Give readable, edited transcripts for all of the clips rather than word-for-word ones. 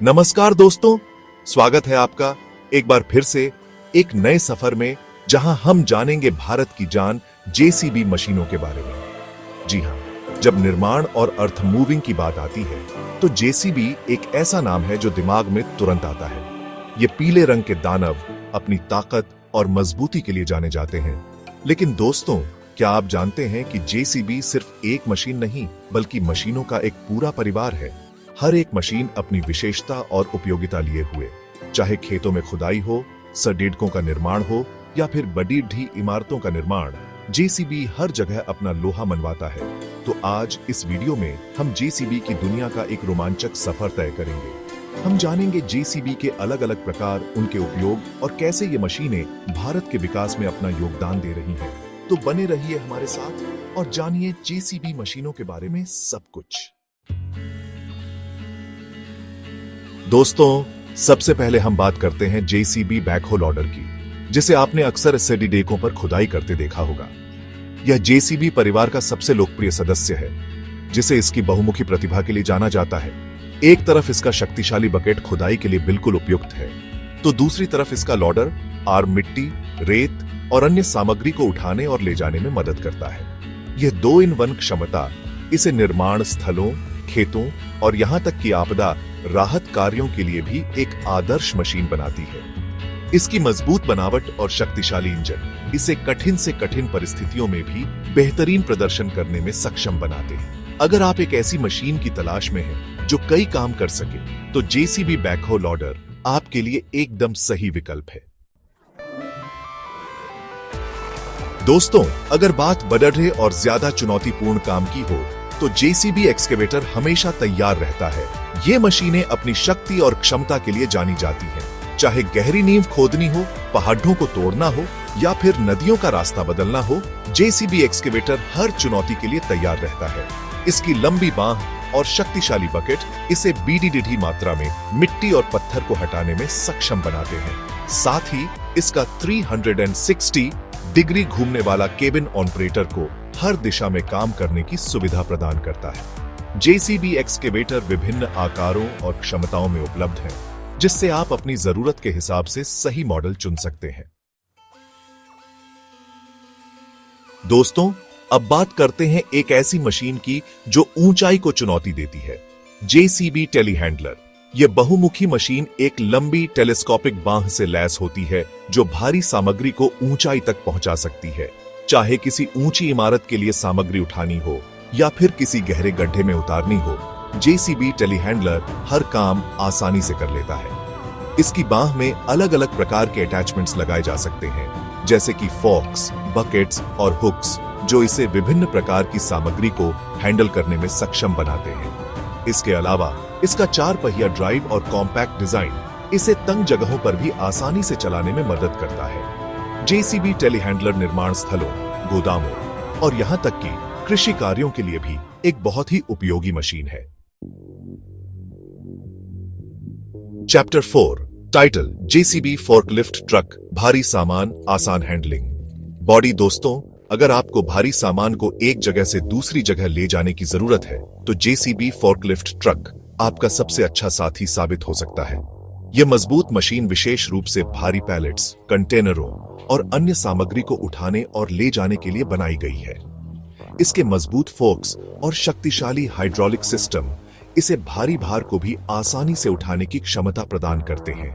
नमस्कार दोस्तों, स्वागत है आपका एक बार फिर से एक नए सफर में, जहां हम जानेंगे भारत की जान जेसीबी मशीनों के बारे में। जी हां, जब निर्माण और अर्थ मूविंग की बात आती है तो जेसीबी एक ऐसा नाम है जो दिमाग में तुरंत आता है। ये पीले रंग के दानव अपनी ताकत और मजबूती के लिए जाने जाते हैं। लेकिन दोस्तों, क्या आप जानते हैं कि जेसीबी सिर्फ एक मशीन नहीं, बल्कि मशीनों का एक पूरा परिवार है। हर एक मशीन अपनी विशेषता और उपयोगिता लिए हुए, चाहे खेतों में खुदाई हो, सड़ेड़कों का निर्माण हो या फिर बड़ी ढी इमारतों का निर्माण, जेसीबी हर जगह अपना लोहा मनवाता है। तो आज इस वीडियो में हम जेसीबी की दुनिया का एक रोमांचक सफर तय करेंगे। हम जानेंगे जेसीबी के अलग अलग प्रकार, उनके उपयोग और कैसे ये मशीनें भारत के विकास में अपना योगदान दे रही हैं। तो बने रहिए हमारे साथ और जानिए जेसीबी मशीनों के बारे में सब कुछ। दोस्तों, सबसे पहले हम बात करते हैं जेसीबी बैकहो लॉडर की, जिसे आपने अक्सर सड़ेड़कों पर खुदाई करते देखा होगा। यह जेसीबी परिवार का सबसे लोकप्रिय सदस्य है, जिसे इसकी बहुमुखी प्रतिभा के लिए जाना जाता है। एक तरफ इसका शक्तिशाली बकेट खुदाई के लिए बिल्कुल उपयुक्त है, तो दूसरी तरफ इसका लॉडर आर्म मिट्टी, रेत और अन्य सामग्री को उठाने और ले जाने में मदद करता है। यह 2-in-1 क्षमता इसे निर्माण स्थलों, खेतों और यहां तक कि आपदा राहत कार्यों के लिए भी एक आदर्श मशीन बनाती है। इसकी मजबूत बनावट और शक्तिशाली इंजन इसे कठिन से कठिन परिस्थितियों में भी बेहतरीन प्रदर्शन करने में सक्षम बनाते हैं। अगर आप एक ऐसी मशीन की तलाश में हैं जो कई काम कर सके, तो जेसीबी बैकहो लॉडर आपके लिए एकदम सही विकल्प है। दोस्तों, अगर बात बड़े और ज्यादा चुनौतीपूर्ण काम की हो, तो जेसीबी एक्सकेवेटर हमेशा तैयार रहता है। ये मशीनें अपनी शक्ति और क्षमता के लिए जानी जाती हैं। चाहे गहरी नींव खोदनी हो, पहाड़ों को तोड़ना हो या फिर नदियों का रास्ता बदलना हो, जेसीबी एक्सकेवेटर हर चुनौती के लिए तैयार रहता है। इसकी लंबी बांह और शक्तिशाली बकेट इसे बीडी मात्रा में मिट्टी और पत्थर को हटाने में सक्षम बनाते हैं। साथ ही इसका 360 डिग्री घूमने वाला केबिन ऑपरेटर को हर दिशा में काम करने की सुविधा प्रदान करता है। जेसीबी एक्सकेवेटर विभिन्न आकारों और क्षमताओं में उपलब्ध है, जिससे आप अपनी जरूरत के हिसाब से सही मॉडल चुन सकते हैं। दोस्तों, अब बात करते हैं एक ऐसी मशीन की जो ऊंचाई को चुनौती देती है, जेसीबी टेलीहैंडलर। यह बहुमुखी मशीन एक लंबी टेलीस्कोपिक बांह से लैस होती है, जो भारी सामग्री को ऊंचाई तक पहुंचा सकती है। चाहे किसी ऊंची इमारत के लिए सामग्री उठानी हो या फिर किसी गहरे गड्ढे में उतारनी हो, जेसीबी टेलीहैंडलर हर काम आसानी से कर लेता है। इसकी बांह में अलग अलग प्रकार के अटैचमेंट्स लगाए जा सकते हैं, जैसे कि फॉक्स, बकेट्स और हुक्स, जो इसे विभिन्न प्रकार की सामग्री को हैंडल करने में सक्षम बनाते हैं। इसके अलावा इसका 4 पहिया ड्राइव और कॉम्पैक्ट डिजाइन इसे तंग जगहों पर भी आसानी से चलाने में मदद करता है। जेसीबी टेलीहैंडलर निर्माण स्थलों, गोदामों और यहां तक कि कृषि कार्यों के लिए भी एक बहुत ही उपयोगी मशीन है। Chapter 4 title, JCB forklift truck, भारी सामान, आसान हैंडलिंग। बॉडी। दोस्तों, अगर आपको भारी सामान को एक जगह से दूसरी जगह ले जाने की जरूरत है, तो जेसीबी फोर्कलिफ्ट ट्रक आपका सबसे अच्छा साथी साबित हो सकता है। यह मजबूत मशीन विशेष रूप से भारी पैलेट्स, कंटेनरों और अन्य सामग्री को उठाने और ले जाने के लिए बनाई गई है। इसके मजबूत फोर्क्स और शक्तिशाली हाइड्रोलिक सिस्टम इसे भारी भार को भी आसानी से उठाने की क्षमता प्रदान करते हैं।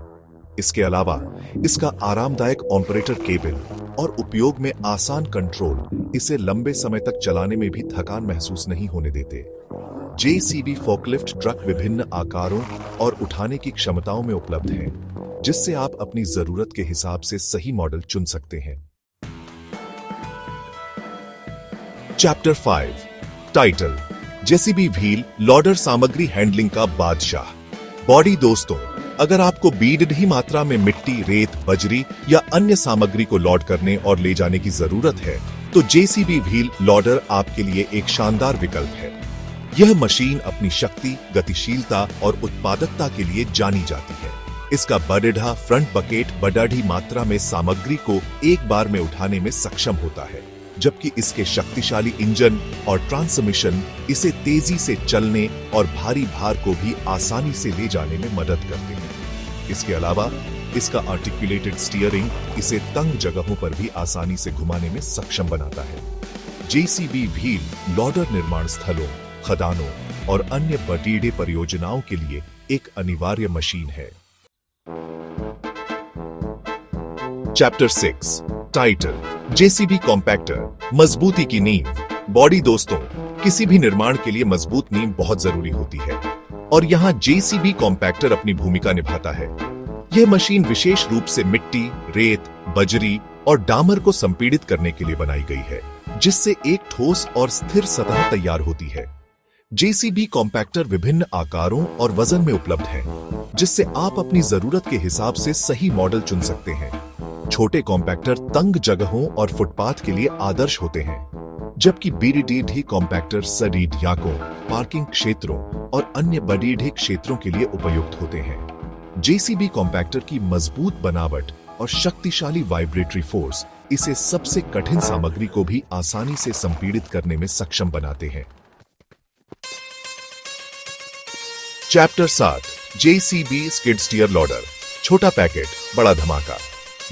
इसके अलावा इसका आरामदायक ऑपरेटर केबिन और उपयोग में आसान कंट्रोल इसे लंबे समय तक चलाने में भी थकान महसूस नहीं होने देते। जेसीबी फोर्कलिफ्ट ट्रक विभिन्न आकारों और उठाने की क्षमताओं में उपलब्ध है, जिससे आप अपनी जरूरत के हिसाब से सही मॉडल चुन सकते हैं। Chapter 5 title, JCB wheel Lauder, सामग्री हैंडलिंग का बादशाह। बॉडी। दोस्तों, अगर आपको बीडी मात्रा में मिट्टी, रेत, बजरी या अन्य सामग्री को लोड करने और ले जाने की जरूरत है, तो जेसीबी व्हील लॉडर आपके लिए एक शानदार विकल्प है। यह मशीन अपनी शक्ति, गतिशीलता और उत्पादकता के लिए जानी जाती है। इसका बड़ेढ़ा फ्रंट बकेट बड़ाढ़ी मात्रा में सामग्री को एक बार में उठाने में सक्षम होता है। जबकि इसके शक्तिशाली इंजन और ट्रांसमिशन इसे तेजी से चलने और भारी भार को भी आसानी से ले जाने में मदद करते हैं। इसके अलावा इसका आर्टिकुलेटेड स्टीयरिंग इसे तंग जगहों पर भी आसानी से घुमाने में सक्षम बनाता है। जेसीबी व्हील लॉडर निर्माण स्थलों, खदानों और अन्य बटीढ़े परियोजनाओं के लिए एक अनिवार्य मशीन है। चैप्टर 6 टाइटल जेसीबी कॉम्पैक्टर मजबूती की नींव। बॉडी दोस्तों, किसी भी निर्माण के लिए मजबूत नींव बहुत जरूरी होती है और यहाँ जेसीबी कॉम्पैक्टर अपनी भूमिका निभाता है। यह मशीन विशेष रूप से मिट्टी, रेत, बजरी और डामर को संपीड़ित करने के लिए बनाई गई है, जिससे एक ठोस और स्थिर सतह तैयार होती है। जेसीबी कॉम्पैक्टर विभिन्न आकारों और वजन में उपलब्ध है, जिससे आप अपनी जरूरत के हिसाब से सही मॉडल चुन सकते हैं। छोटे कॉम्पैक्टर तंग जगहों और फुटपाथ के लिए आदर्श होते हैं, जबकि बीडीडी कॉम्पैक्टर सड़ीढ़ियाकों, पार्किंग क्षेत्रों और अन्य बड़ीढ़े क्षेत्रों के लिए उपयुक्त होते हैं। जेसीबी कॉम्पैक्टर की मजबूत बनावट और शक्तिशाली वाइब्रेटरी फोर्स इसे सबसे कठिन सामग्री को भी आसानी से संपीड़ित करने में सक्षम बनाते हैं। Chapter 7 JCB skid steer loader. छोटा पैकेट, बड़ा धमाका।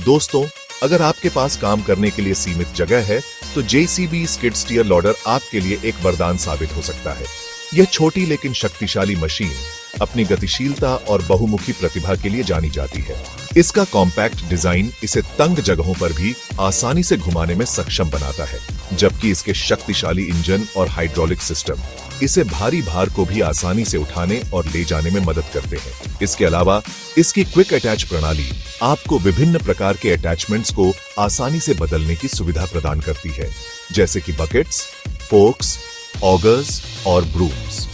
दोस्तों, अगर आपके पास काम करने के लिए सीमित जगह है तो जेसीबी स्किड स्टीयर लॉडर आपके लिए एक वरदान साबित हो सकता है। यह छोटी लेकिन शक्तिशाली मशीन अपनी गतिशीलता और बहुमुखी प्रतिभा के लिए जानी जाती है। इसका कॉम्पैक्ट डिजाइन इसे तंग जगहों पर भी आसानी से घुमाने में सक्षम बनाता है, जबकि इसके शक्तिशाली इंजन और हाइड्रोलिक सिस्टम इसे भारी भार को भी आसानी से उठाने और ले जाने में मदद करते हैं। इसके अलावा इसकी क्विक अटैच प्रणाली आपको विभिन्न प्रकार के अटैचमेंट्स को आसानी से बदलने की सुविधा प्रदान करती है, जैसे कि बकेट्स, फोर्क्स, ऑगर्स और brooms.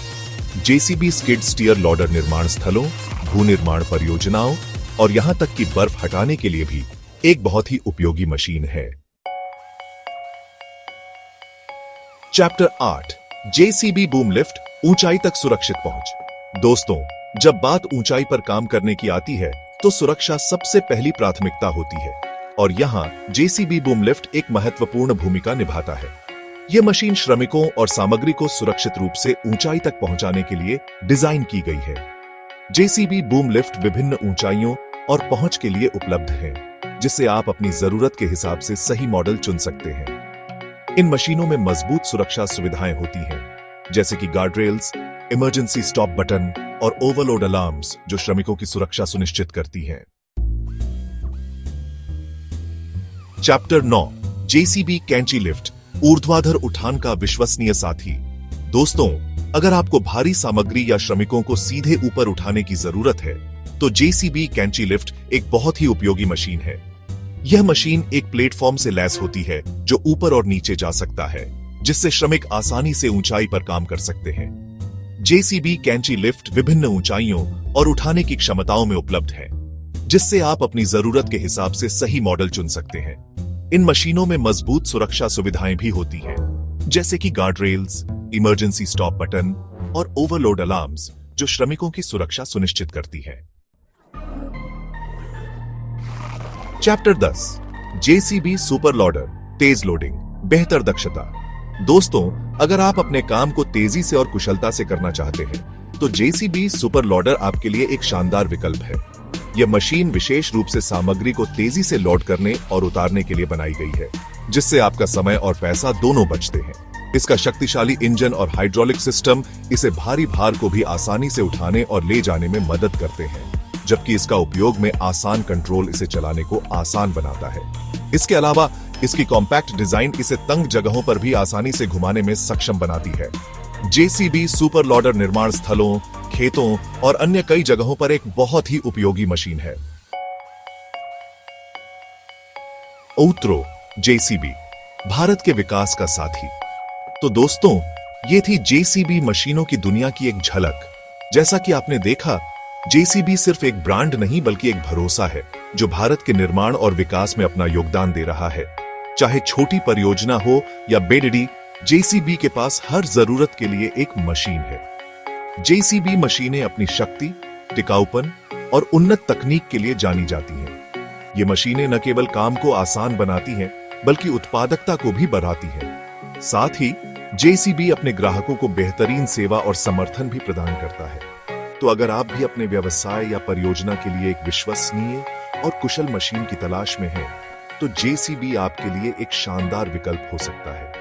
JCB skid steer loader निर्माण स्थलों, भू निर्माण परियोजनाओं और यहां तक कि बर्फ हटाने के लिए भी एक बहुत ही उपयोगी मशीन है। चैप्टर 8 जेसीबी बूम लिफ्ट ऊंचाई तक सुरक्षित पहुंच। दोस्तों, जब बात ऊंचाई पर काम करने की आती है तो सुरक्षा सबसे पहली प्राथमिकता होती है और यहां जेसीबी बूम लिफ्ट एक महत्वपूर्ण भूमिका निभाता है। यह मशीन श्रमिकों और सामग्री को सुरक्षित रूप से ऊंचाई तक पहुंचाने के लिए डिजाइन की गई है। जेसीबी बूम लिफ्ट विभिन्न ऊंचाइयों और पहुंच के लिए उपलब्ध है, जिससे आप अपनी जरूरत के हिसाब से सही मॉडल चुन सकते हैं। इन मशीनों में मजबूत सुरक्षा सुविधाएं होती हैं, जैसे कि गार्डरेल्स, इमरजेंसी स्टॉप बटन और ओवरलोड अलार्म्स, जो श्रमिकों की सुरक्षा सुनिश्चित करती हैं। चैप्टर 9 जेसीबी कैंची लिफ्ट ऊर्ध्वाधर उठान का विश्वसनीय साथी। दोस्तों, अगर आपको भारी सामग्री या श्रमिकों को सीधे ऊपर उठाने की जरूरत है तो जेसीबी कैंची लिफ्ट एक बहुत ही उपयोगी मशीन है। यह मशीन एक प्लेटफॉर्म से लैस होती है जो ऊपर और नीचे जा सकता है, जिससे श्रमिक आसानी से ऊंचाई पर काम कर सकते हैं। जेसीबी कैंची लिफ्ट विभिन्न ऊंचाइयों और उठाने की क्षमताओं में उपलब्ध है, जिससे आप अपनी जरूरत के हिसाब से सही मॉडल चुन सकते हैं। इन मशीनों में मजबूत सुरक्षा सुविधाएं भी होती हैं, जैसे कि गार्डरेल्स, इमरजेंसी स्टॉप बटन और ओवरलोड अलार्म्स, जो श्रमिकों की सुरक्षा सुनिश्चित करती है। चैप्टर 10 जेसीबी सुपर लॉडर तेज लोडिंग, बेहतर दक्षता। दोस्तों, अगर आप अपने काम को तेजी से और कुशलता से करना चाहते हैं तो जेसीबी सुपर लॉडर आपके लिए एक शानदार विकल्प है। यह मशीन विशेष रूप से सामग्री को तेजी से लोड करने और उतारने के लिए बनाई गई है, जिससे आपका समय और पैसा दोनों बचते हैं। इसका शक्तिशाली इंजन और हाइड्रोलिक सिस्टम इसे भारी भार को भी आसानी से उठाने और ले जाने में मदद करते हैं, जबकि इसका उपयोग में आसान कंट्रोल इसे चलाने को आसान बनाता है। इसके अलावा इसकी कॉम्पैक्ट डिजाइन इसे तंग जगहों पर भी आसानी से घुमाने में सक्षम बनाती है। जेसीबी सुपर लॉडर निर्माण स्थलों, खेतों और अन्य कई जगहों पर एक बहुत ही उपयोगी मशीन है। औत्रो जेसीबी भारत के विकास का साथी। तो दोस्तों, ये थी जेसीबी मशीनों की दुनिया की एक झलक। जैसा कि आपने देखा, जेसीबी सिर्फ एक ब्रांड नहीं बल्कि एक भरोसा है जो भारत के निर्माण और विकास में अपना योगदान दे रहा है। चाहे छोटी परियोजना हो या बेडडी, जेसीबी के पास हर जरूरत के लिए एक मशीन है। जेसीबी मशीनें अपनी शक्ति, टिकाऊपन और उन्नत तकनीक के लिए जानी जाती हैं। ये मशीनें न केवल काम को आसान बनाती हैं, बल्कि उत्पादकता को भी बढ़ाती है। साथ ही जेसीबी अपने ग्राहकों को बेहतरीन सेवा और समर्थन भी प्रदान करता है। तो अगर आप भी अपने व्यवसाय या परियोजना के लिए एक विश्वसनीय और कुशल मशीन की तलाश में हैं, तो जेसीबी आपके लिए एक शानदार विकल्प हो सकता है।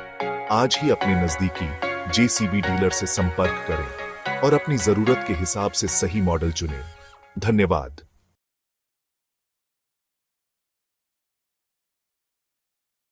आज ही अपने नजदीकी जेसीबी डीलर से संपर्क करें और अपनी जरूरत के हिसाब से सही मॉडल चुनें। धन्यवाद।